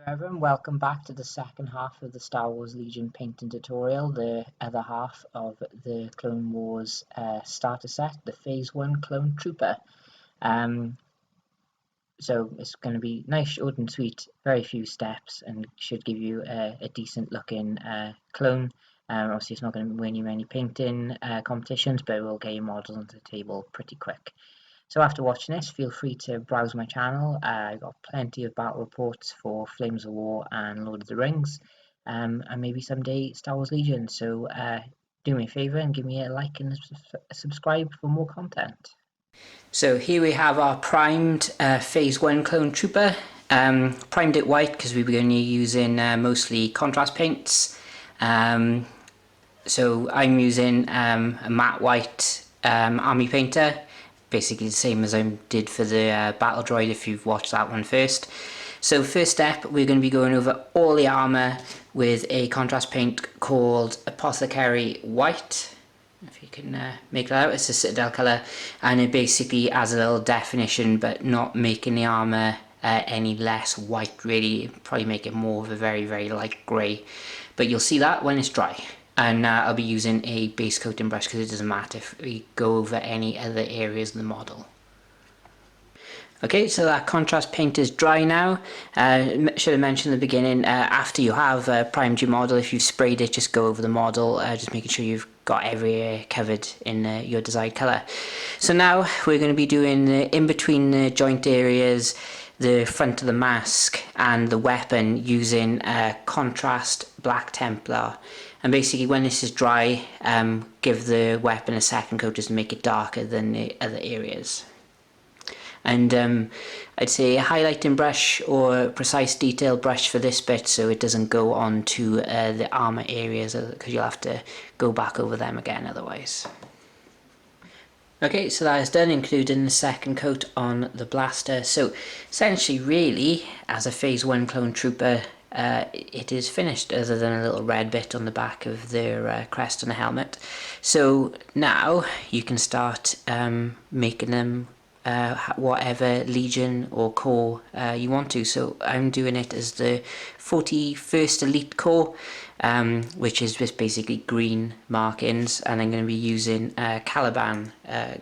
Everyone, welcome back to the second half of the Star Wars Legion painting tutorial, the other half of the Clone Wars starter set, the Phase 1 Clone Trooper. So it's going to be nice, short and sweet, very few steps, and should give you a decent looking clone. Obviously it's not going to win you many painting competitions, but it will get your models onto the table pretty quick. So after watching this, feel free to browse my channel. I've got plenty of battle reports for Flames of War and Lord of the Rings, and maybe someday Star Wars Legion. So do me a favour and give me a like and a subscribe for more content. So here we have our primed Phase 1 Clone Trooper. Primed it white because we were going to be using mostly contrast paints. So I'm using a matte white army painter. Basically the same as I did for the battle droid if you've watched that one first. So first step, we're going to be going over all the armour with a contrast paint called Apothecary White. If you can make that out, it's a Citadel colour, and it basically adds a little definition but not making the armour any less white really, probably make it more of a very, very light grey. But you'll see that when it's dry. And I'll be using a base coating brush because it doesn't matter if we go over any other areas of the model. Okay, so that contrast paint is dry now. Should have mentioned at the beginning, after you have primed your model, if you've sprayed it, just go over the model, just making sure you've got every area covered in your desired colour. So now we're going to be doing in between the joint areas, the front of the mask and the weapon using contrast Black Templar. And basically when this is dry, give the weapon a second coat just to make it darker than the other areas. And I'd say a highlighting brush or precise detail brush for this bit so it doesn't go on to the armour areas, because you'll have to go back over them again otherwise. Okay, so that is done, including the second coat on the blaster. So essentially really, as a Phase 1 Clone Trooper, it is finished, other than a little red bit on the back of their crest and the helmet. So now you can start making them whatever Legion or Corps you want to. So I'm doing it as the 41st Elite Corps, which is just basically green markings, and I'm going to be using Caliban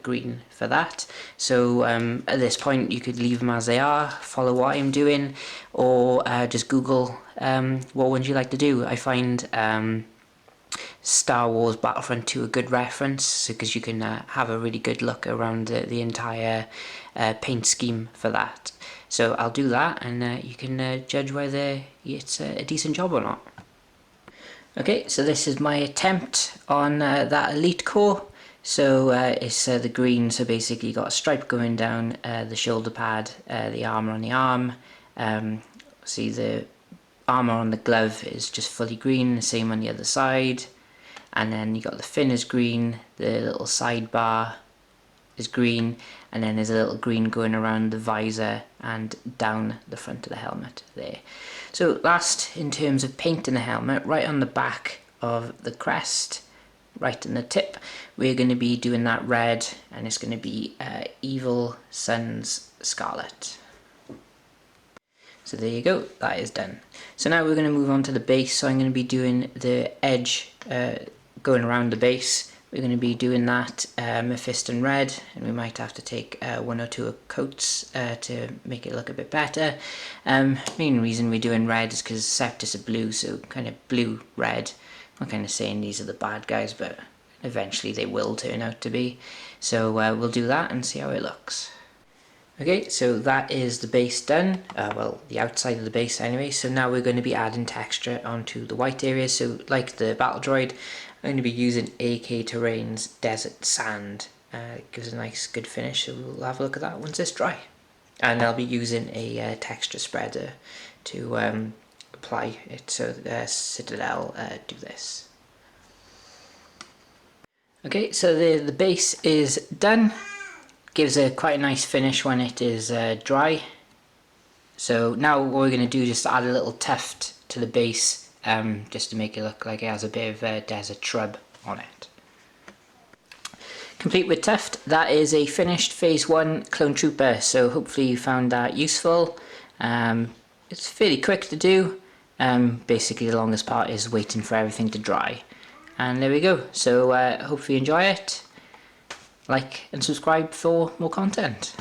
green for that. So at this point you could leave them as they are, follow what I'm doing, or just Google what ones you like to do. I find Star Wars Battlefront 2 a good reference, because you can have a really good look around the entire paint scheme for that. So I'll do that, and you can judge whether it's a decent job or not. Okay, so this is my attempt on that Elite Corps. So it's the green, so basically you got a stripe going down the shoulder pad, the armour on the arm. See the armour on the glove is just fully green, the same on the other side. And then you got the fin is green, the little sidebar is green, and then there's a little green going around the visor and down the front of the helmet there. So last, in terms of painting the helmet, right on the back of the crest, right in the tip, we're going to be doing that red, and it's going to be Evil Sun's Scarlet. So there you go, that is done. So now we're going to move on to the base. So I'm going to be doing the edge going around the base. We're going to be doing that Mephiston red, and we might have to take one or two coats to make it look a bit better. Main reason we're doing red is because Septus are blue, so kind of blue-red. I'm kind of saying these are the bad guys, but eventually they will turn out to be. So we'll do that and see how it looks. Okay, so that is the base done, well, the outside of the base anyway. So now we're going to be adding texture onto the white areas. So like the battle droid, I'm going to be using AK Terrain's Desert Sand. It gives a nice good finish, so we'll have a look at that once it's dry. And I'll be using a texture spreader to apply it, so Citadel do this. Okay, so the base is done. Gives a quite a nice finish when it is dry. So now what we're going to do is just add a little tuft to the base, just to make it look like it has a bit of a desert shrub on it. Complete with tuft, that is a finished Phase 1 Clone Trooper, so hopefully you found that useful. it's fairly quick to do. Basically the longest part is waiting for everything to dry. And there we go. So hopefully you enjoy it. Like and subscribe for more content.